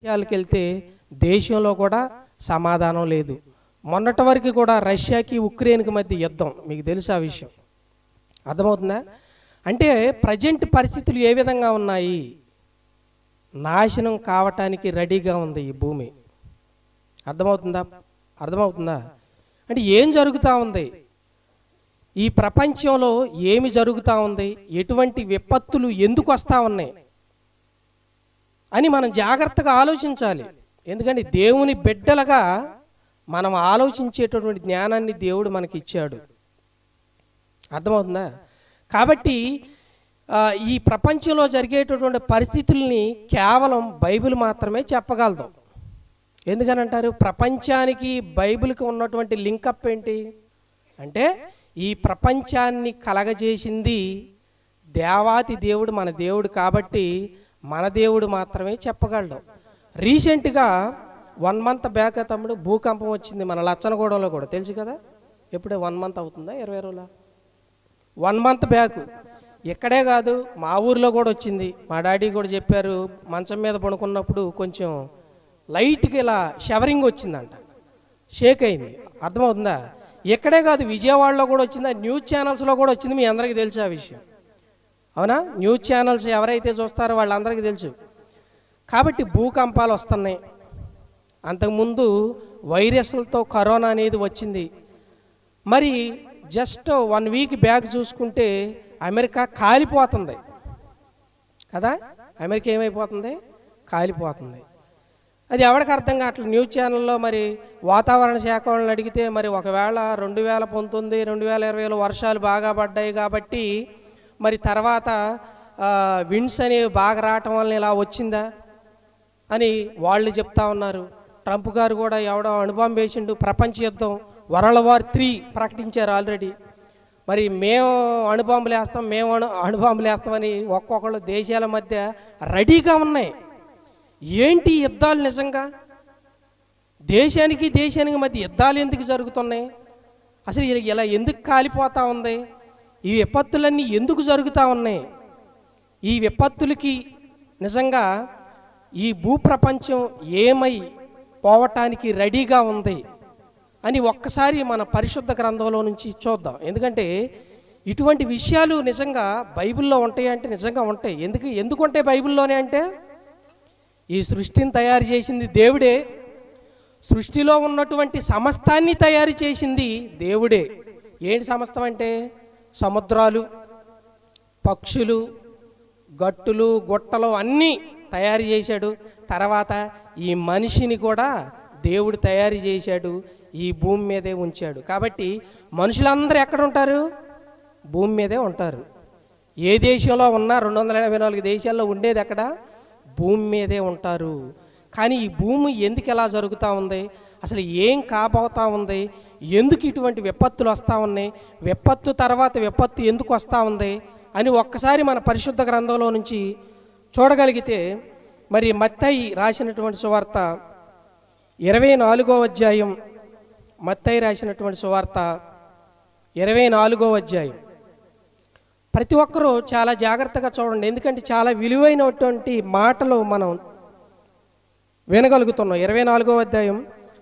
విషయాలకు వెళ్తే దేశంలో కూడా సమాధానం లేదు. మొన్నటి వరకు కూడా రష్యాకి ఉక్రెయిన్కి మధ్య యుద్ధం, మీకు తెలుసు ఆ విషయం. అర్థమవుతుందా? అంటే ప్రజెంట్ పరిస్థితులు ఏ విధంగా ఉన్నాయి? నాశనం కావటానికి రెడీగా ఉంది ఈ భూమి. అర్థమవుతుందా? అంటే ఏం జరుగుతూ ఉంది ఈ ప్రపంచంలో? ఏమి జరుగుతూ ఉంది? ఎటువంటి విపత్తులు ఎందుకు వస్తూ ఉన్నాయి అని మనం జాగ్రత్తగా ఆలోచించాలి. ఎందుకంటే దేవుని బిడ్డలుగా మనం ఆలోచించేటటువంటి జ్ఞానాన్ని దేవుడు మనకి ఇచ్చాడు. అర్థమవుతుందా? కాబట్టి ఈ ప్రపంచంలో జరిగేటటువంటి పరిస్థితుల్ని కేవలం బైబిల్ మాత్రమే చెప్పగలదు. ఎందుకని అంటారు? ప్రపంచానికి బైబిల్కి ఉన్నటువంటి లింకప్ ఏంటి అంటే, ఈ ప్రపంచాన్ని కలగజేసింది దేవాతి దేవుడు, మన దేవుడు. కాబట్టి మన దేవుడు మాత్రమే చెప్పగలడు. రీసెంట్గా 1 month బ్యాక్ తమ్ముడు భూకంపం వచ్చింది మన లచ్చనగూడలో కూడా, తెలుసు కదా? ఎప్పుడే 1 month అవుతుందా 20 రోజుల? 1 month బ్యాక్. ఎక్కడే కాదు, మా ఊర్లో కూడా వచ్చింది. మా డాడీ కూడా చెప్పారు, మంచం మీద పడుకున్నప్పుడు కొంచెం లైట్గా ఇలా షవరింగ్ వచ్చిందంట, షేక్ అయింది. అర్థమవుతుందా? ఎక్కడే కాదు, విజయవాడలో కూడా వచ్చింది, న్యూస్ ఛానల్స్లో కూడా వచ్చింది. మీ అందరికీ తెలుసు ఆ విషయం, అవునా? న్యూస్ ఛానల్స్ ఎవరైతే చూస్తారో వాళ్ళందరికీ తెలుసు. కాబట్టి భూకంపాలు వస్తున్నాయి. అంతకుముందు వైరస్లతో కరోనా అనేది వచ్చింది. మరి జస్ట్ 1 week బ్యాక్ చూసుకుంటే అమెరికా కాలిపోతుంది కదా. అమెరికా ఏమైపోతుంది? కాలిపోతుంది. అది ఎవరికి అర్థం కావట్లేదు. న్యూస్ ఛానల్లో మరి వాతావరణ శాఖ వాళ్ళని అడిగితే, మరి ఒకవేళ 2019, 2020లో వర్షాలు బాగా పడ్డాయి కాబట్టి మరి తర్వాత విండ్స్ అనేవి బాగా రావటం వల్ల ఇలా వచ్చిందా అని వాళ్ళు చెప్తా ఉన్నారు. ట్రంప్ గారు కూడా ఎవడో అణుబాంబు వేసిండు, ప్రపంచ యుద్ధం World War III ప్రకటించారు ఆల్రెడీ. మరి మేము అణుబాంబులు వేస్తాం, అణుబాంబులు వేస్తామని ఒక్కొక్కళ్ళు దేశాల మధ్య రెడీగా ఉన్నాయి. ఏంటి యుద్ధాలు? నిజంగా దేశానికి మధ్య యుద్ధాలు ఎందుకు జరుగుతున్నాయి? అసలు ఇలా ఎందుకు కాలిపోతూ ఉంది? ఈ విపత్తులన్నీ ఎందుకు జరుగుతూ ఉన్నాయి? ఈ విపత్తులకి నిజంగా ఈ భూప్రపంచం ఏమై పోవటానికి రెడీగా ఉంది అని ఒక్కసారి మన పరిశుద్ధ గ్రంథంలో నుంచి చూద్దాం. ఎందుకంటే ఇటువంటి విషయాలు నిజంగా బైబిల్లో ఉంటాయి అంటే నిజంగా ఉంటాయి. ఎందుకు ఉంటాయి బైబిల్లోనే అంటే, ఈ సృష్టిని తయారు చేసింది దేవుడే, సృష్టిలో ఉన్నటువంటి సమస్తాన్ని తయారు చేసింది దేవుడే. ఏంటి సమస్తం అంటే? సముద్రాలు, పక్షులు, గట్టులు, గుట్టలు అన్నీ తయారు చేశాడు. తర్వాత ఈ మనిషిని కూడా దేవుడు తయారు చేశాడు, ఈ భూమి మీదే ఉంచాడు. కాబట్టి మనుషులందరూ ఎక్కడ ఉంటారు? భూమి మీదే ఉంటారు. ఏ దేశంలో ఉన్నా 284 దేశాల్లో ఉండేది ఎక్కడ? భూమి మీదే ఉంటారు. కానీ ఈ భూమి ఎందుకు ఎలా జరుగుతూ ఉంది? అసలు ఏం కాబోతూ ఉంది? ఎందుకు ఇటువంటి విపత్తులు వస్తూ ఉన్నాయి? విపత్తు తర్వాత విపత్తు ఎందుకు వస్తూ ఉంది అని ఒక్కసారి మన పరిశుద్ధ గ్రంథంలో నుంచి చూడగలిగితే, మరి మత్తయి రాసినటువంటి సువార్త 24వ అధ్యాయం, మత్తయి రాసినటువంటి సువార్త 24వ అధ్యాయం ప్రతి ఒక్కరూ చాలా జాగ్రత్తగా చూడండి. ఎందుకంటే చాలా విలువైనటువంటి మాటలు మనం వినగలుగుతున్నాం. 24వ అధ్యాయం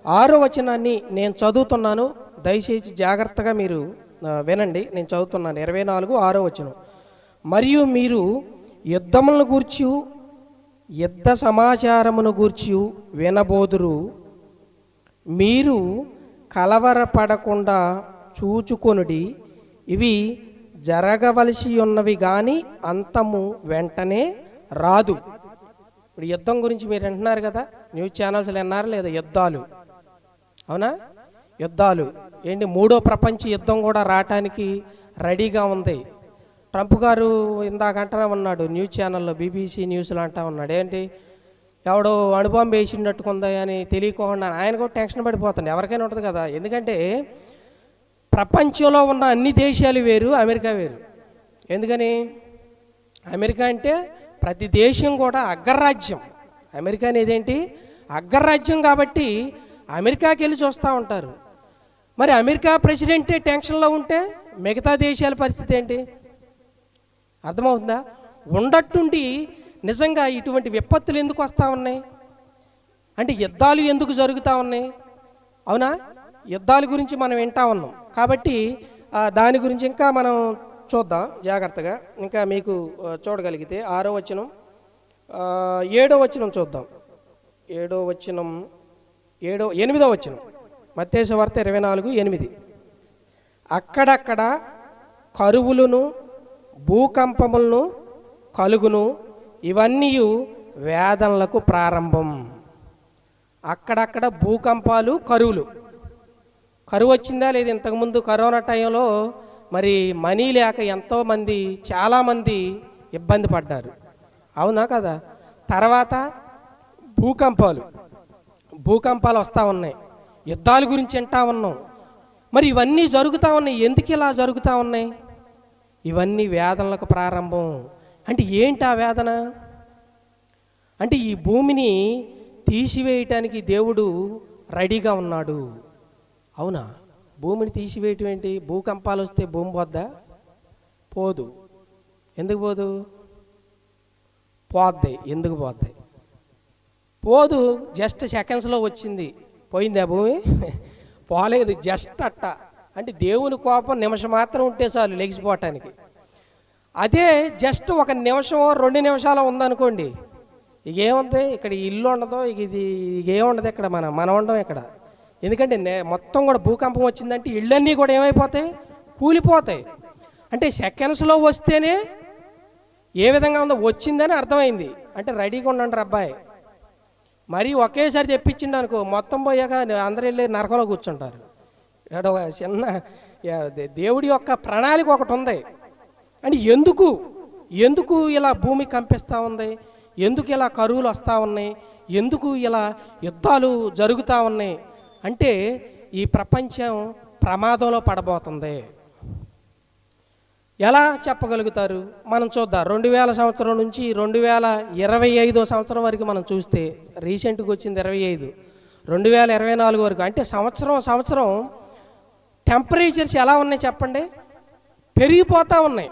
6వ వచనాన్ని నేను చదువుతున్నాను, దయచేసి జాగ్రత్తగా మీరు వినండి. నేను చదువుతున్నాను. 24, 6వ వచనం. మరియు మీరు యుద్ధములను గూర్చి, యుద్ధ సమాచారమును గూర్చి వినబోదురు. మీరు కలవరపడకుండా చూచుకొనుడి. ఇవి జరగవలసి ఉన్నవి కానీ అంతము వెంటనే రాదు. ఇప్పుడు యుద్ధం గురించి మీరు వింటున్నారు కదా, న్యూస్ ఛానల్స్లో విన్నారు లేదా? యుద్ధాలు, అవునా? యుద్ధాలు ఏంటి? 3వ ప్రపంచ యుద్ధం కూడా రావటానికి రెడీగా ఉంది. ట్రంప్ గారు ఇందాక అంటనే ఉన్నాడు న్యూస్ ఛానల్లో, BBC న్యూస్లో అంటా ఉన్నాడు. ఏంటి, ఎవడో అణుబాంబు వేసినట్టుకుందా అని తెలియకుండా ఆయన కూడా టెన్షన్ పడిపోతుంది. ఎవరికైనా ఉంటుంది కదా. ఎందుకంటే ప్రపంచంలో ఉన్న అన్ని దేశాలు వేరు, అమెరికా వేరు. ఎందుకని? అమెరికా అంటే ప్రతి దేశం కూడా అగ్రరాజ్యం. అమెరికా అనేది ఏంటి? అగ్రరాజ్యం. కాబట్టి అమెరికాకి వెళ్ళి చూస్తూ ఉంటారు. మరి అమెరికా ప్రెసిడెంటే టెన్షన్లో ఉంటే మిగతా దేశాల పరిస్థితి ఏంటి? అర్థమవుతుందా? ఉండట్టుండి నిజంగా ఇటువంటి విపత్తులు ఎందుకు వస్తూ ఉన్నాయి? అంటే యుద్ధాలు ఎందుకు జరుగుతూ ఉన్నాయి? అవునా, యుద్ధాల గురించి మనం వింటా ఉన్నాం కాబట్టి దాని గురించి ఇంకా మనం చూద్దాం జాగ్రత్తగా. ఇంకా మీకు చూడగలిగితే 6వ వచనం 7వ వచనం చూద్దాం. 8వ వచనం మత్తయి సువార్త 24:8. అక్కడక్కడ కరువులను భూకంపములను కలుగును, ఇవన్నీ వేదనలకు ప్రారంభం. అక్కడక్కడ భూకంపాలు, కరువులు. కరువు వచ్చిందా లేదు? ఇంతకుముందు కరోనా టైంలో మరి మనీ లేక ఎంతోమంది, చాలామంది ఇబ్బంది పడ్డారు, అవునా కదా? తర్వాత భూకంపాలు వస్తూ ఉన్నాయి, యుద్ధాల గురించి వింటా ఉన్నాం. మరి ఇవన్నీ జరుగుతూ ఉన్నాయి. ఎందుకు ఇలా జరుగుతూ ఉన్నాయి? ఇవన్నీ వేదనలకు ప్రారంభం. అంటే ఏంటి ఆ వేదన? అంటే ఈ భూమిని తీసివేయటానికి దేవుడు రెడీగా ఉన్నాడు. అవునా? భూమిని తీసివేయటం ఏంటి? భూకంపాలు వస్తే భూమి పోద్దా? పోదు. ఎందుకు పోదు? పోద్ది. ఎందుకు పోద్ది? పోదు. జస్ట్ సెకండ్స్లో వచ్చింది, పోయిందా భూమి? పోలేదు, జస్ట్ అట్ట. అంటే దేవుని కోపం నిమిషం మాత్రం ఉంటే చాలు లెగిసిపోవటానికి. అదే జస్ట్ 1 నిమిషం 2 నిమిషాలు ఉందనుకోండి, ఇక ఏముంది? ఇక్కడ ఇల్లు ఉండదు, ఇది ఏముండదు, ఇక్కడ మనం ఉండం ఇక్కడ. ఎందుకంటే మొత్తం కూడా భూకంపం వచ్చిందంటే ఇళ్ళన్నీ కూడా ఏమైపోతాయి? కూలిపోతాయి. అంటే సెకండ్స్లో వస్తేనే ఏ విధంగా ఉందో వచ్చిందని అర్థమైంది. అంటే రెడీగా ఉండండి అబ్బాయి. మరీ ఒకేసారి తెప్పించిండు అనుకో, మొత్తం పోయాక అందరూ వెళ్ళి నరకంలో కూర్చుంటారు. చిన్న దేవుడి యొక్క ప్రణాళిక ఒకటి ఉంది. అంటే ఎందుకు ఇలా భూమి కంపిస్తూ ఉంది? ఎందుకు ఇలా కరువులు వస్తూ ఉన్నాయి? ఎందుకు ఇలా యుద్ధాలు జరుగుతూ ఉన్నాయి? అంటే ఈ ప్రపంచం ప్రమాదంలో పడబోతుంది. ఎలా చెప్పగలుగుతారు? మనం చూద్దాం. 2000 సంవత్సరం నుంచి 2025 సంవత్సరం వరకు మనం చూస్తే, రీసెంట్గా వచ్చింది 25, 2024 వరకు. అంటే సంవత్సరం టెంపరేచర్స్ ఎలా ఉన్నాయి చెప్పండి? పెరిగిపోతూ ఉన్నాయి.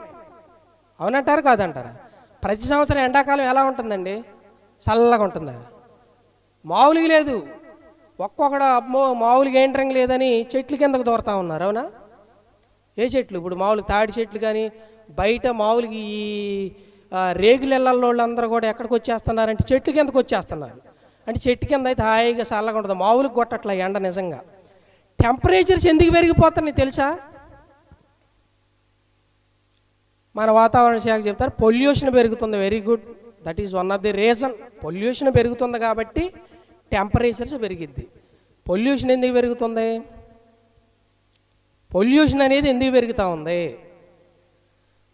అవునంటారు కాదంటారా? ప్రతి సంవత్సరం ఎండాకాలం ఎలా ఉంటుందండి? చల్లగా ఉంటుందా? మామూలుగా లేదు. ఒక్కొక్కడు అమ్మో మామూలుగా ఏంటంగా లేదని చెట్ల కిందకు దూరుతూ ఉన్నారు. అవునా? ఏ చెట్లు? ఇప్పుడు మామూలుగా తాడి చెట్లు కానీ బయట మామూలుగా ఈ రేగులెళ్ళల్లో వాళ్ళందరూ కూడా ఎక్కడికి వచ్చేస్తున్నారంటే చెట్ల కిందకు వచ్చేస్తున్నారు. అంటే చెట్టు కింద అయితే హాయిగా చల్లగా ఉంటుంది, మామూలుగా కొట్టట్ల ఎండ. నిజంగా టెంపరేచర్స్ ఎందుకు పెరిగిపోతున్నాయి తెలుసా? మన వాతావరణ శాఖ చెప్తారు పొల్యూషన్ పెరుగుతుంది. Very good, that is one of the reason. Pollution పెరుగుతుంది కాబట్టి టెంపరేచర్స్ పెరిగిద్ది. పొల్యూషన్ ఎందుకు పెరుగుతుంది? పొల్యూషన్ అనేది ఎందుకు పెరుగుతూ ఉంది?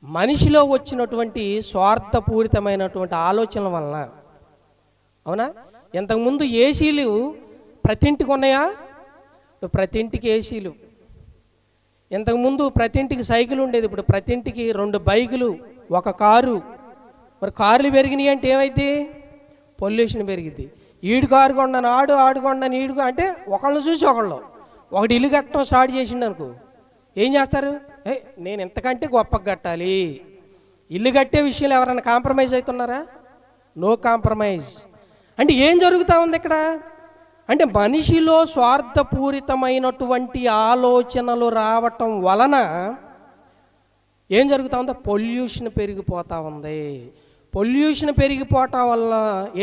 మనిషిలో వచ్చినటువంటి స్వార్థపూరితమైనటువంటి ఆలోచనల వలన. అవునా? ఇంతకుముందు ఏసీలు ప్రతి ఇంటికి ఉన్నాయా? ప్రతి ఇంటికి ఏసీలు. ఇంతకుముందు ప్రతి ఇంటికి సైకిల్ ఉండేది, ఇప్పుడు ప్రతి ఇంటికి 2 బైకులు, 1 కారు. మరి కార్లు పెరిగినాయి అంటే ఏమైంది? పొల్యూషన్ పెరిగిద్ది. ఈడు కారు కొండను ఆడు కొండను ఈడు అంటే ఒకళ్ళని చూసి ఒకటి ఇల్లు కట్టడం స్టార్ట్ చేసిండు అనుకో, ఏం చేస్తారు? నేను ఇంతకంటే గొప్పగా కట్టాలి. ఇల్లు కట్టే విషయంలో ఎవరైనా కాంప్రమైజ్ అవుతున్నారా? No compromise. అంటే ఏం జరుగుతూ ఉంది ఇక్కడ? అంటే మనిషిలో స్వార్థపూరితమైనటువంటి ఆలోచనలు రావటం వలన ఏం జరుగుతూ ఉందో? పొల్యూషన్ పెరిగిపోతూ ఉంది. పొల్యూషన్ పెరిగిపోవటం వల్ల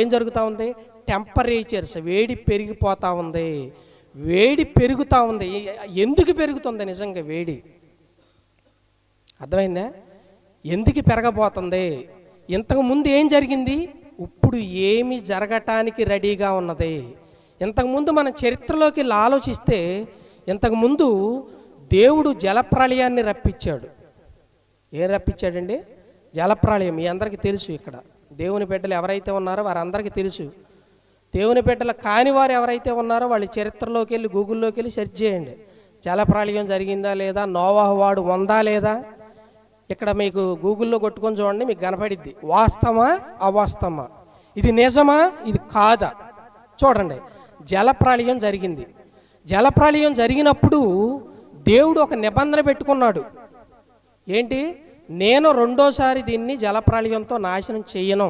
ఏం జరుగుతూ ఉంది? టెంపరేచర్స్, వేడి పెరిగిపోతూ ఉంది. వేడి పెరుగుతూ ఉంది. ఎందుకు పెరుగుతుంది? నిజంగా వేడి అర్థమైందా? ఎందుకు పెరగబోతుంది? ఇంతకుముందు ఏం జరిగింది? ఇప్పుడు ఏమి జరగటానికి రెడీగా ఉన్నది? ఇంతకుముందు మన చరిత్రలోకి వెళ్ళి ఆలోచిస్తే, ఇంతకుముందు దేవుడు జలప్రళయాన్ని రప్పించాడు. ఏం రప్పించాడండి? జలప్రళయం. మీ అందరికీ తెలుసు. ఇక్కడ దేవుని బిడ్డలు ఎవరైతే ఉన్నారో వారందరికీ తెలుసు. దేవుని బిడ్డలు కాని వారు ఎవరైతే ఉన్నారో వాళ్ళ చరిత్రలోకి వెళ్ళి గూగుల్లోకి వెళ్ళి సెర్చ్ చేయండి. జలప్రళయం జరిగిందా లేదా, నోవాహు వాడు ఉందా లేదా, ఇక్కడ మీకు గూగుల్లో కొట్టుకొని చూడండి, మీకు కనపడిద్ది. వాస్తవమా అవాస్తవమా, ఇది నిజమా ఇది కాదా చూడండి. జలప్రళయం జరిగింది. జలప్రళయం జరిగినప్పుడు దేవుడు ఒక నిబంధన పెట్టుకున్నాడు. ఏంటి? నేను రెండోసారి దీన్ని జలప్రళయంతో నాశనం చేయను.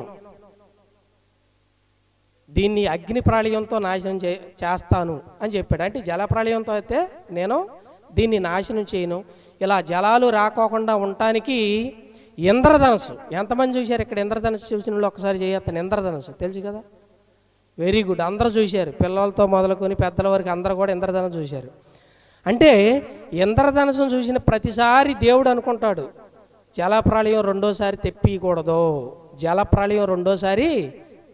దీన్ని అగ్ని ప్రళయంతో నాశనం చేస్తాను అని చెప్పాడు. అంటే జల ప్రళయంతో అయితే నేను దీన్ని నాశనం చేయను. ఇలా జలాలు రాకోకుండా ఉండటానికి ఇంద్రధనుసు, ఎంతమంది చూశారు ఇక్కడ ఇంద్రధనుసు చూసిన వాళ్ళు ఒకసారి చేయొస్తాను. ఇంద్రధనుసు తెలుసు కదా, వెరీ గుడ్, అందరూ చూశారు, పిల్లలతో మొదలుకొని పెద్దల వరకు అందరూ కూడా ఇంద్రధనుసు చూశారు. అంటే ఇంద్రధనుసును చూసిన ప్రతిసారి దేవుడు అనుకుంటాడు, జలప్రళయం రెండోసారి తెప్పియకూడదు, జలప్రళయం రెండోసారి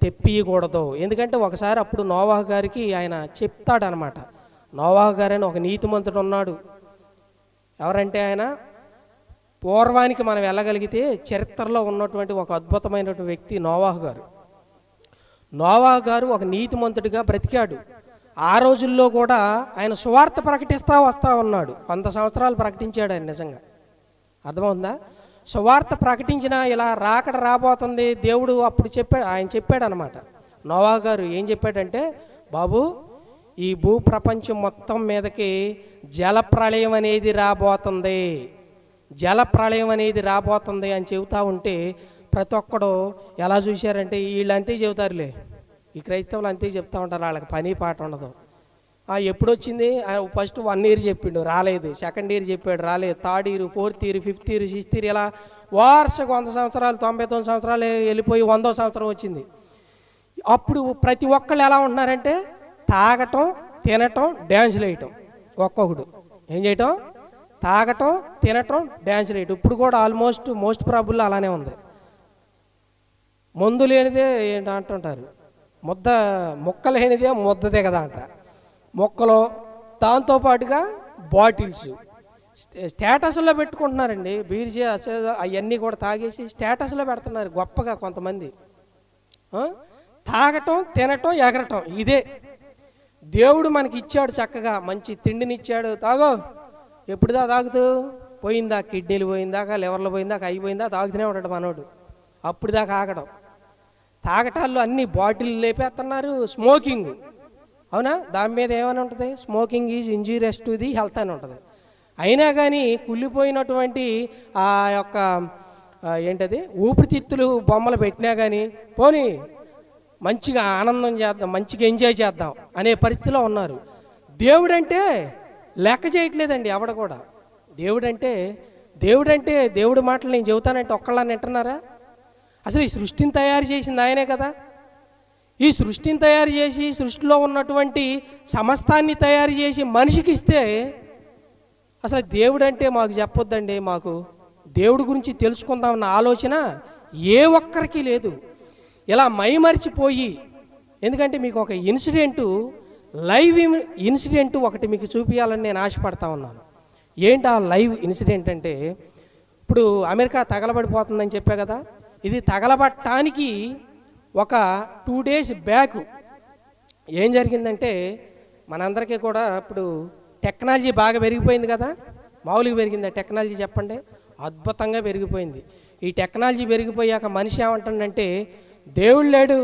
తెప్పియకూడదు. ఎందుకంటే ఒకసారి అప్పుడు నోవాహు గారికి ఆయన చెప్తాడనమాట. నోవాహు గారని ఒక నీతిమంతుడు ఉన్నాడు. ఎవరంటే ఆయన పూర్వానికి మనం వెళ్ళగలిగితే చరిత్రలో ఉన్నటువంటి ఒక అద్భుతమైనటువంటి వ్యక్తి నోవాహు గారు. నోవాహు గారు ఒక నీతిమంతుడిగా బ్రతికాడు. ఆ రోజుల్లో కూడా ఆయన సువార్త ప్రకటిస్తూ వస్తూ ఉన్నాడు. 100 సంవత్సరాలు ప్రకటించాడు ఆయన. నిజంగా అర్థమవుతుందా? సువార్త ప్రకటించిన ఇలా రాకడ రాబోతుంది దేవుడు అప్పుడు చెప్పాడు. ఆయన చెప్పాడు అనమాట. నోవాహు గారు ఏం చెప్పాడంటే, బాబు ఈ భూప్రపంచం మొత్తం మీదకి జలప్రళయం అనేది రాబోతుంది, జలప్రళయం అనేది రాబోతుంది అని చెబుతూ ఉంటే ప్రతి ఒక్కడు ఎలా చూశారంటే, వీళ్ళు అంతే చెబుతారులే, ఈ క్రైస్తవులు అంతే చెప్తూ ఉంటారు, వాళ్ళకి పని పాట ఉండదు. ఎప్పుడు వచ్చింది? ఫస్ట్ 1 ఇయర్ చెప్పిండు, రాలేదు. సెకండ్ ఇయర్ చెప్పాడు, రాలేదు. Third year, 4th year, 5th year, 6th year, ఇలా వార్షకు 100 సంవత్సరాలు, 99 సంవత్సరాలు వెళ్ళిపోయి 100వ సంవత్సరం వచ్చింది. అప్పుడు ప్రతి ఒక్కళ్ళు ఎలా ఉంటున్నారంటే తాగటం, తినటం, డ్యాన్సులు వేయటం. ఒక్కొక్కడు ఏం చేయటం? తాగటం, తినటం, డ్యాన్సులు వేయటం. ఇప్పుడు కూడా ఆల్మోస్ట్ మోస్ట్ ప్రాబుల్ అలానే ఉంది. మందు లేనిదే ఏంటి అంటుంటారు, మొక్క లేనిదే ముద్ద దిగదా అంట. మొక్కలు, దాంతోపాటుగా బాటిల్స్ స్టేటస్లో పెట్టుకుంటున్నారండి. బీర్జీ అవన్నీ కూడా తాగేసి స్టేటస్లో పెడుతున్నారు గొప్పగా కొంతమంది. తాగటం, తినటం, ఎగరటం, ఇదే. దేవుడు మనకి ఇచ్చాడు, చక్కగా మంచి తిండినిచ్చాడు, తాగో. ఎప్పుడుదా తాగుతూ? పోయిందా కిడ్నీలు పోయిందాక, లివర్లు పోయిందాక, అయిపోయిందా తాగుతూనే ఉంటాడు మనోడు. అప్పుడుదాకా ఆగడం. తాగటాల్లో అన్ని బాటిల్ లేపేస్తున్నారు. స్మోకింగ్, అవునా? దాని మీద ఏమైనా ఉంటుంది, smoking is injurious to the health అని ఉంటుంది. అయినా కానీ కుళ్ళిపోయినటువంటి ఆ యొక్క ఏంటది ఊపిరితిత్తులు బొమ్మలు పెట్టినా కానీ పోనీ మంచిగా ఆనందం చేద్దాం, మంచిగా ఎంజాయ్ చేద్దాం అనే పరిస్థితిలో ఉన్నారు. దేవుడంటే లెక్క చేయట్లేదండి ఎవడ కూడా. దేవుడంటే దేవుడి మాటలు నేను చెబుతానంటే ఒక్కళ్ళని వింటున్నారా? అసలు ఈ సృష్టిని తయారు చేసింది ఆయనే కదా. ఈ సృష్టిని తయారు చేసి సృష్టిలో ఉన్నటువంటి సమస్తాన్ని తయారు చేసి మనిషికి ఇస్తే అసలు దేవుడంటే మాకు చెప్పొద్దండి. మాకు దేవుడి గురించి తెలుసుకుందామన్న ఆలోచన ఏ ఒక్కరికి లేదు. ఇలా మైమరిచిపోయి, ఎందుకంటే మీకు ఒక ఇన్సిడెంటు, లైవ్ ఇన్సిడెంట్ ఒకటి మీకు చూపించాలని నేను ఆశపడతా ఉన్నాను. ఏంటి ఆ లైవ్ ఇన్సిడెంట్ అంటే, ఇప్పుడు అమెరికా తగలబడిపోతుందని చెప్పా కదా. ఇది తగలబడటానికి ఒక 2 days బ్యాక్ ఏం జరిగిందంటే, మనందరికీ కూడా ఇప్పుడు టెక్నాలజీ బాగా పెరిగిపోయింది కదా. మామూలుగా పెరిగిందా టెక్నాలజీ? చెప్పండి. అద్భుతంగా పెరిగిపోయింది. ఈ టెక్నాలజీ పెరిగిపోయాక మనిషి ఏమంటాడంటే, దేవుడు లేడు,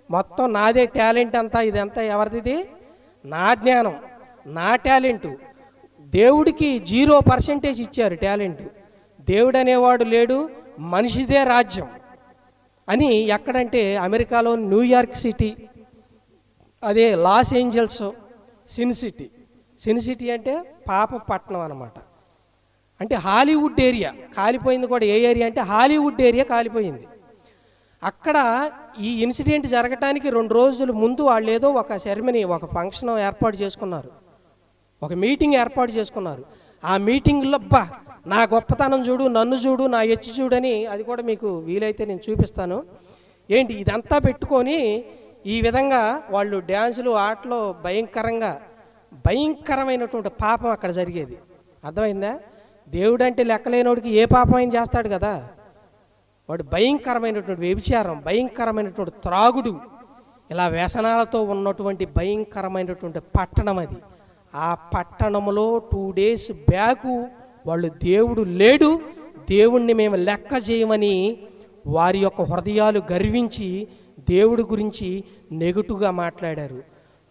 మొత్తం నాదే టాలెంట్ అంతా, ఇదంతా ఎవరిది? నా జ్ఞానం, నా టాలెంటు. దేవుడికి 0% ఇచ్చారు టాలెంట్. దేవుడు అనేవాడు లేడు, మనిషిదే రాజ్యం అని. ఎక్కడంటే అమెరికాలో న్యూయార్క్ సిటీ, అదే లాస్ ఏంజల్స్, సిన్ సిటీ అంటే పాప పట్టణం అన్నమాట. అంటే హాలీవుడ్ ఏరియా కాలిపోయింది కూడా. ఏ ఏరియా అంటే హాలీవుడ్ ఏరియా కాలిపోయింది. అక్కడ ఈ ఇన్సిడెంట్ జరగటానికి 2 రోజుల ముందు వాళ్ళు ఏదో ఒక సెరమనీ, ఒక ఫంక్షన్ ఏర్పాటు చేసుకున్నారు, ఒక మీటింగ్ ఏర్పాటు చేసుకున్నారు. ఆ మీటింగ్లో నా గొప్పతనం చూడు, నన్ను చూడు, నా ఎత్తి చూడని, అది కూడా మీకు వీలైతే నేను చూపిస్తాను. ఏంటి ఇదంతా పెట్టుకొని ఈ విధంగా వాళ్ళు డ్యాన్సులు, ఆటలు, భయంకరమైనటువంటి పాపం అక్కడ జరిగేది. అర్థమైందా? దేవుడు అంటే లెక్కలేనోడికి ఏ పాపం ఆయన చేస్తాడు కదా. వాడు భయంకరమైనటువంటి వ్యభిచారం, భయంకరమైనటువంటి త్రాగుడు, ఇలా వ్యసనాలతో ఉన్నటువంటి భయంకరమైనటువంటి పట్టణం అది. ఆ పట్టణంలో 2 days బ్యాక్ వాళ్ళు దేవుడు లేడు, దేవుణ్ణి మేము లెక్క చేయమని వారి యొక్క హృదయాలు గర్వించి దేవుడి గురించి నెగటివ్గా మాట్లాడారు.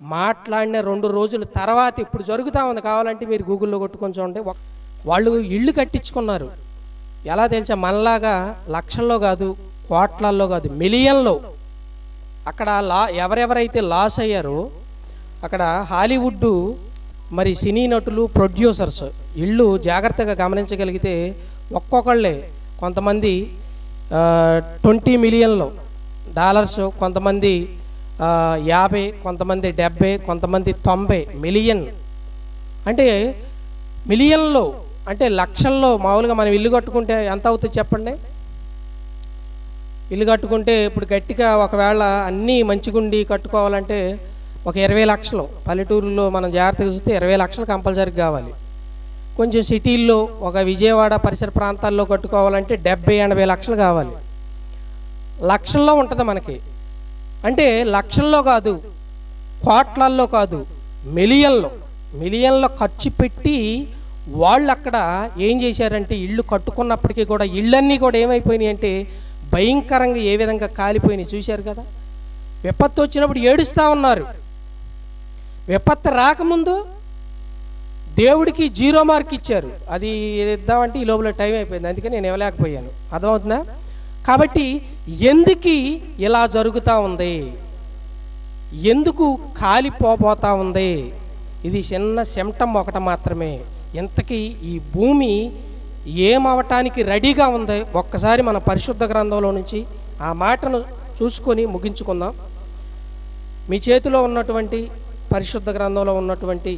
మాట్లాడిన 2 రోజుల తర్వాత ఇప్పుడు జరుగుతూ ఉంది. కావాలంటే మీరు గూగుల్లో కొట్టుకొని చూడండి. వాళ్ళు ఇళ్ళు కట్టించుకున్నారు. ఎలా తెలుసా? మనలాగా లక్షల్లో కాదు, కోట్లల్లో కాదు, మిలియన్లో. అక్కడ ఎవరెవరైతే లాస్ అయ్యారో అక్కడ హాలీవుడ్ మరి సినీ నటులు, ప్రొడ్యూసర్స్ ఇళ్ళు జాగ్రత్తగా గమనించగలిగితే ఒక్కొక్కళ్ళే కొంతమంది 20 మిలియన్లు డాలర్స్, కొంతమంది 50, కొంతమంది 70, కొంతమంది 90 మిలియన్. అంటే మిలియన్లో అంటే లక్షల్లో. మామూలుగా మనం ఇల్లు కట్టుకుంటే ఎంత అవుతుంది చెప్పండి? ఇల్లు కట్టుకుంటే ఇప్పుడు గట్టిగా ఒకవేళ అన్నీ మంచిగుండి కట్టుకోవాలంటే ఒక 20 లక్షలు. పల్లెటూరులో మనం జాగ్రత్తగా చూస్తే 20 లక్షలు కంపల్సరీ కావాలి. కొంచెం సిటీల్లో ఒక విజయవాడ పరిసర ప్రాంతాల్లో కట్టుకోవాలంటే 70-80 లక్షలు కావాలి. లక్షల్లో ఉంటుంది మనకి. అంటే లక్షల్లో కాదు, కోట్లల్లో కాదు, మిలియన్లో ఖర్చు పెట్టి వాళ్ళు అక్కడ ఏం చేశారంటే ఇళ్ళు కట్టుకున్నప్పటికీ కూడా ఇళ్ళన్నీ కూడా ఏమైపోయినాయి అంటే భయంకరంగా ఏ విధంగా కాలిపోయినాయి చూశారు కదా. విపత్తు వచ్చినప్పుడు ఏడుస్తూ ఉన్నారు. విపత్తు రాకముందు దేవుడికి 0 మార్క్ ఇచ్చారు. అది ఇద్దామంటే ఈ లోపల టైం అయిపోయింది, అందుకని నేను ఇవ్వలేకపోయాను. అర్థమవుతుందా? కాబట్టి ఎందుకు ఇలా జరుగుతూ ఉంది, ఎందుకు కాలిపోతా ఉంది? ఇది చిన్న సిమ్టమ్ ఒకటి మాత్రమే. ఇంతకీ ఈ భూమి ఏమవటానికి రెడీగా ఉంది? ఒక్కసారి మన పరిశుద్ధ గ్రంథంలో నుంచి ఆ మాటను చూసుకొని ముగించుకుందాం. మీ చేతిలో ఉన్నటువంటి పరిశుద్ధ గ్రంథంలో ఉన్నటువంటి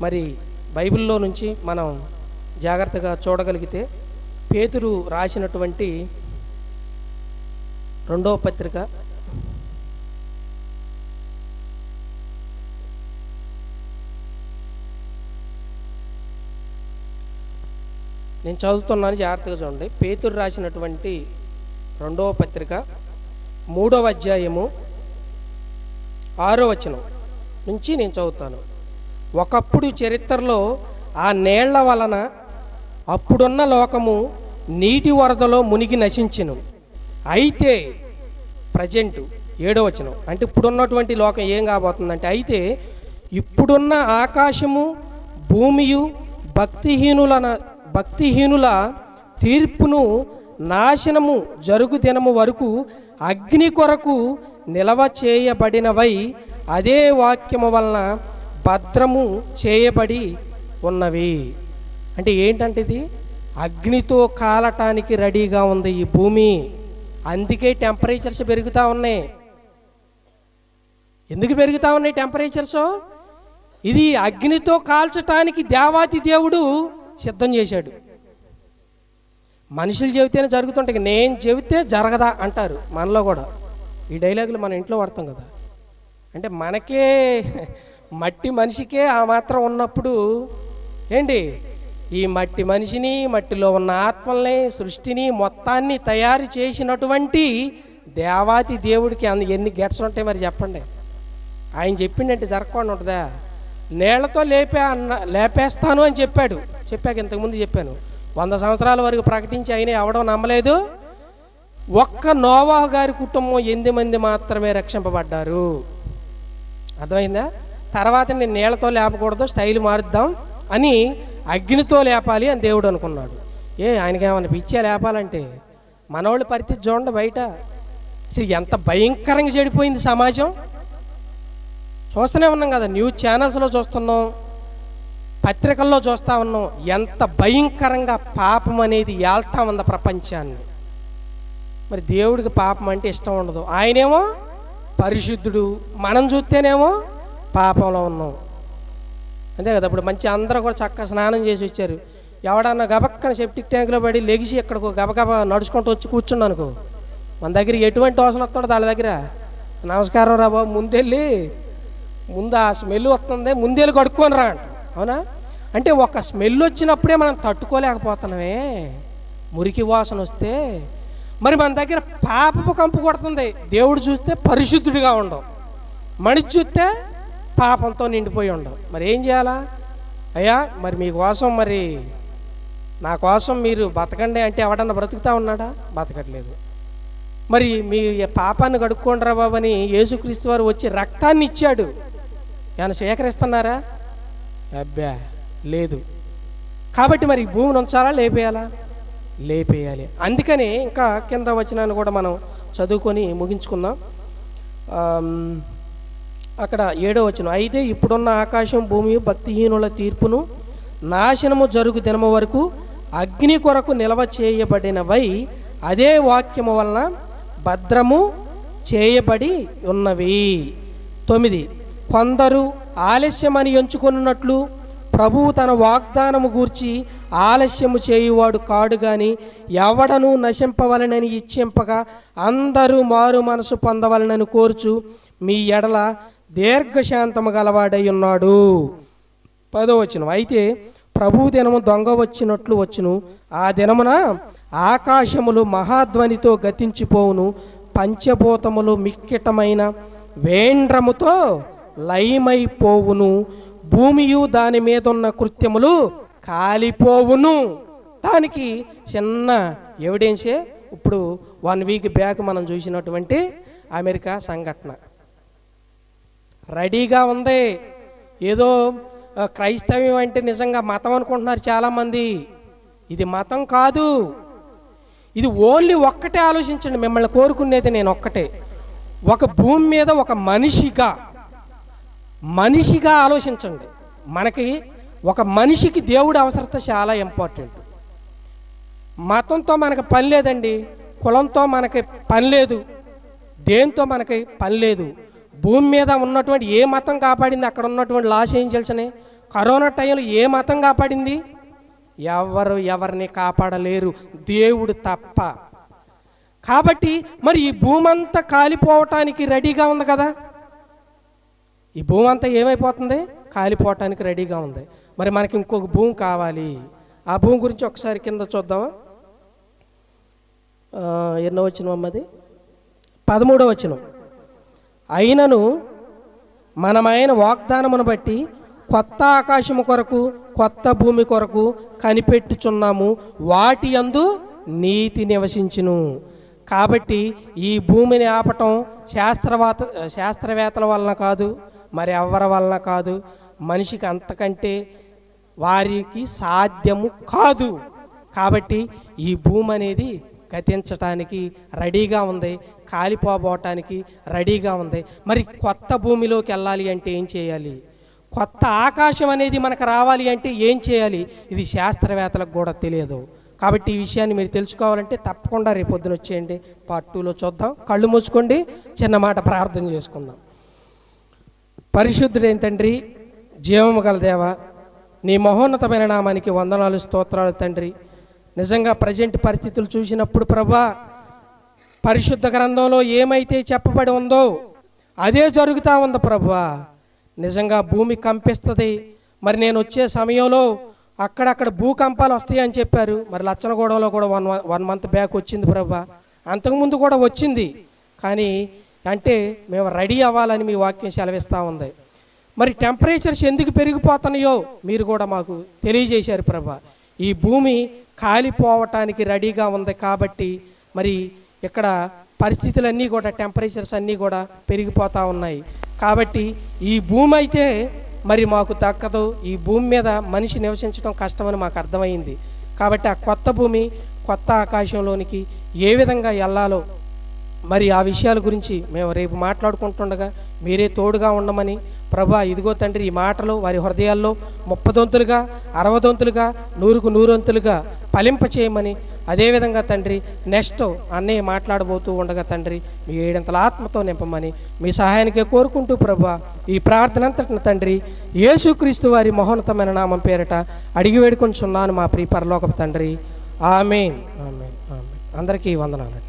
మరి బైబిల్లో నుంచి మనం జాగ్రత్తగా చూడగలిగితే పేతురు రాసినటువంటి 2వ పత్రిక నేను చదువుతున్నాను, జాగ్రత్తగా చూడండి. పేతురు రాసినటువంటి 2వ పత్రిక 3వ అధ్యాయము 6వ వచనం నుంచి నేను చదువుతాను. ఒకప్పుడు చరిత్రలో ఆ నీళ్ల వలన అప్పుడున్న లోకము నీటి వరదలో మునిగి నశించెను. అయితే ప్రజెంట్ 7వ వచనం అంటే ఇప్పుడున్నటువంటి లోకం ఏం కాబోతుందంటే, అయితే ఇప్పుడున్న ఆకాశము భూమియు భక్తిహీనుల తీర్పును నాశనము జరుగు దినము వరకు అగ్ని కొరకు నిలవ చేయబడినవై అదే వాక్యము వలన భద్రము చేయబడి ఉన్నవి. అంటే ఏంటంటే ఇది అగ్నితో కాలటానికి రెడీగా ఉంది ఈ భూమి. అందుకే టెంపరేచర్స్ పెరుగుతూ ఉన్నాయి. ఎందుకు పెరుగుతూ ఉన్నాయి టెంపరేచర్స్? ఇది అగ్నితో కాల్చటానికి దేవాది దేవుడు సిద్ధం చేశాడు. మనుషులు చెబితేనే జరుగుతుంటాయి, నేను చెబితే జరగదా అంటారు మనలో కూడా. ఈ డైలాగులు మన ఇంట్లో వాడతాం కదా. అంటే మనకే మట్టి మనిషికే ఆ మాత్రం ఉన్నప్పుడు ఏంటి, ఈ మట్టి మనిషిని, మట్టిలో ఉన్న ఆత్మల్ని, సృష్టిని మొత్తాన్ని తయారు చేసినటువంటి దేవాతి దేవుడికి ఎన్ని గెట్స్ ఉంటాయి మరి చెప్పండి. ఆయన చెప్పిండంటే జరగకుండా ఉంటుందా? నేళ్లతో లేపేస్తాను అని చెప్పాక ఇంతకుముందు చెప్పాను. 100 సంవత్సరాల వరకు ప్రకటించి అయినా ఎవడో నమ్మలేదు. ఒక్క నోవాహు గారి కుటుంబం 8 మంది మాత్రమే రక్షింపబడ్డారు. అర్థమైందా? తర్వాత నేను నీళ్లతో లేపకూడదు, స్టైల్ మారుద్దాం అని అగ్నితో లేపాలి అని దేవుడు అనుకున్నాడు. ఆయనకి ఏమన్నా పిచ్చే లేపాలంటే? మనోళ్ళు పరిస్థితి చూడండి బయట. ఎంత భయంకరంగా చెడిపోయింది సమాజం. చూస్తూనే ఉన్నాం కదా, న్యూస్ ఛానల్స్లో చూస్తున్నాం, పత్రికల్లో చూస్తూ ఉన్నాం. ఎంత భయంకరంగా పాపం అనేది ఏళ్తా ఉంది ప్రపంచాన్ని. మరి దేవుడికి పాపం అంటే ఇష్టం ఉండదు. ఆయనేమో పరిశుద్ధుడు, మనం చూస్తేనేమో పాపంలో ఉన్నాం. అంతే కదా. ఇప్పుడు మంచి అందరూ కూడా చక్కగా స్నానం చేసి వచ్చారు. ఎవడన్నా గబక్కన సెప్టిక్ ట్యాంకులో పడి లెగిసి ఇక్కడికి గబగబా నడుచుకుంటూ వచ్చి కూర్చున్నాను అనుకో, మన దగ్గర ఎటువంటి అవసరం వస్తాడో వాళ్ళ దగ్గర నమస్కారం రా బాబు, ముందు ఆ స్మెల్ వస్తుంది, ముందెళ్ళి కడుక్కొని రా అంట. అవునా? అంటే ఒక స్మెల్ వచ్చినప్పుడే మనం తట్టుకోలేకపోతున్నామే, మురికి వాసన వస్తే. మరి మన దగ్గర పాపపు కంపు కొడుతుంది. దేవుడు చూస్తే పరిశుద్ధుడిగా ఉండవు, మనిషి చూస్తే పాపంతో నిండిపోయి ఉండవు. మరి ఏం చేయాలా? అయ్యా మరి మీకోసం, మరి నా కోసం మీరు బతకండి అంటే ఎవడన్నా బ్రతుకుతా ఉన్నాడా? బతకట్లేదు. మరి మీ పాపాన్ని కడుక్కోండిరా బాబు అని యేసుక్రీస్తు వారు వచ్చి రక్తాన్ని ఇచ్చాడు. ఏమైనా స్వీకరిస్తున్నారా? అబ్బా లేదు. కాబట్టి మరి భూమిని ఉంచాలా, లేపేయాలా? లేపేయాలి. అందుకని ఇంకా కింద వచనాన్ని కూడా మనం చదువుకొని ముగించుకుందాం. అక్కడ 7వ వచనం, అయితే ఇప్పుడున్న ఆకాశం భూమి భక్తిహీనుల తీర్పును నాశనము జరుగు దినము వరకు అగ్ని కొరకు నిల్వ చేయబడినవై అదే వాక్యము వలన భద్రము చేయబడి ఉన్నవి. 9, కొందరు ఆలస్యమని ఎంచుకున్నట్లు ప్రభువు తన వాగ్దానము గూర్చి ఆలస్యము చేయువాడు కాడు గాని ఎవడను నశింపవలనని ఇచ్చింపగా అందరూ మారు మనసు పొందవలనని కోరుచు మీ ఎడల దీర్ఘశాంతము గలవాడై ఉన్నాడు. 10వ వచనం, అయితే ప్రభు దినము దొంగ వచ్చినట్లు వచ్చును. ఆ దినమున ఆకాశములు మహాధ్వనితో గతించిపోవును, పంచభూతములు మిక్కిటమైన వేండ్రముతో లయమైపోవును, భూమియు దాని మీద ఉన్న కృత్యములు కాలిపోవును. దానికి చిన్న ఎవిడెన్సే ఇప్పుడు 1 వీక్ బ్యాక్ మనం చూసినటువంటి అమెరికా సంఘటన. రెడీగా ఉంది. ఏదో క్రైస్తవ్యం అంటే నిజంగా మతం అనుకుంటున్నారు చాలామంది. ఇది మతం కాదు. ఇది ఓన్లీ ఒక్కటే ఆలోచించండి. మిమ్మల్ని కోరుకునేది నేను ఒక్కటే, ఒక భూమి మీద ఒక మనిషిగా ఆలోచించండి. మనకి ఒక మనిషికి దేవుడి అవసరత చాలా ఇంపార్టెంట్. మతంతో మనకు పని లేదండి, కులంతో మనకి పని లేదు, దేంతో మనకి పని లేదు. భూమి మీద ఉన్నటువంటి ఏ మతం కాపాడింది? అక్కడ ఉన్నటువంటి లాస్ ఏంజల్స్ని కరోనా టైంలో ఏ మతం కాపాడింది? ఎవరిని కాపాడలేరు, దేవుడు తప్ప. కాబట్టి మరి ఈ భూమి అంతా కాలిపోవటానికి రెడీగా ఉంది కదా. ఈ భూమి అంతా ఏమైపోతుంది? కాలిపోవటానికి రెడీగా ఉంది. మరి మనకి ఇంకొక భూమి కావాలి. ఆ భూమి గురించి ఒకసారి కింద చూద్దామా? ఎన్నో వచనం అమ్మది? 13వ వచనం, అయినను మనమైన వాగ్దానమును బట్టి కొత్త ఆకాశము కొరకు కొత్త భూమి కొరకు కనిపెట్టుచున్నాము, వాటి యందు నీతి నివసించును. కాబట్టి ఈ భూమిని ఆపటం శాస్త్రవేత్తల వలన కాదు, మరి ఎవరి వలన కాదు, మనిషికి అంతకంటే వారికి సాధ్యము కాదు. కాబట్టి ఈ భూమి అనేది గతించటానికి రెడీగా ఉంది, కాలిపోబోటానికి రెడీగా ఉంది. మరి కొత్త భూమిలోకి వెళ్ళాలి అంటే ఏం చేయాలి? కొత్త ఆకాశం అనేది మనకు రావాలి అంటే ఏం చేయాలి? ఇది శాస్త్రవేత్తలకు కూడా తెలియదు. కాబట్టి ఈ విషయాన్ని మీరు తెలుసుకోవాలంటే తప్పకుండా రేపు పొద్దున వచ్చేయండి, పార్ట్ 2లో చూద్దాం. కళ్ళు మూసుకోండి, చిన్న మాట ప్రార్థన చేసుకుందాం. పరిశుద్ధుడైన తండ్రి, జీవము గల దేవ, నీ మహోన్నతమైన నామానికి వందనాలు, స్తోత్రాలు తండ్రి. నిజంగా ప్రజెంట్ పరిస్థితులు చూసినప్పుడు ప్రభా, పరిశుద్ధ గ్రంథంలో ఏమైతే చెప్పబడి ఉందో అదే జరుగుతూ ఉంది ప్రభా. నిజంగా భూమి కంపిస్తుంది. మరి నేను వచ్చే సమయంలో అక్కడక్కడ భూకంపాలు వస్తాయి అని చెప్పారు. మరి లచ్చనగూడెంలో కూడా వన్ మంత్ బ్యాక్ వచ్చింది ప్రభా. అంతకుముందు కూడా వచ్చింది. కానీ అంటే మేము రెడీ అవ్వాలని మీ వాక్యం సెలవిస్తూ ఉంది. మరి టెంపరేచర్స్ ఎందుకు పెరిగిపోతున్నాయో మీరు కూడా మాకు తెలియజేశారు ప్రభా. ఈ భూమి కాలిపోవటానికి రెడీగా ఉంది కాబట్టి మరి ఇక్కడ పరిస్థితులన్నీ కూడా, టెంపరేచర్స్ అన్నీ కూడా పెరిగిపోతూ ఉన్నాయి. కాబట్టి ఈ భూమి అయితే మరి మాకు దక్కదు, ఈ భూమి మీద మనిషి నివసించడం కష్టమని మాకు అర్థమైంది. కాబట్టి ఆ కొత్త భూమి, కొత్త ఆకాశంలోనికి ఏ విధంగా వెళ్ళాలో మరి ఆ విషయాల గురించి మేము రేపు మాట్లాడుకుంటుండగా మీరే తోడుగా ఉండమని ప్రభా, ఇదిగో తండ్రి, ఈ మాటలు వారి హృదయాల్లో 30 దొంతులుగా 60 దొంతులుగా 100కు 100 వంతులుగా ఫలింపచేయమని, అదేవిధంగా తండ్రి నెక్స్ట్ అన్నయ్య మాట్లాడబోతూ ఉండగా తండ్రి మీ 7 ఆత్మతో నింపమని మీ సహాయానికే కోరుకుంటూ ప్రభా, ఈ ప్రార్థన అంతటిని తండ్రి యేసుక్రీస్తు వారి మహోన్నతమైన నామం పేరట అడిగి వేడుకొంచున్నాను మా ప్రియ పరలోకపు తండ్రి. ఆమేన్, ఆమేన్, ఆమేన్. అందరికీ వందనాలు.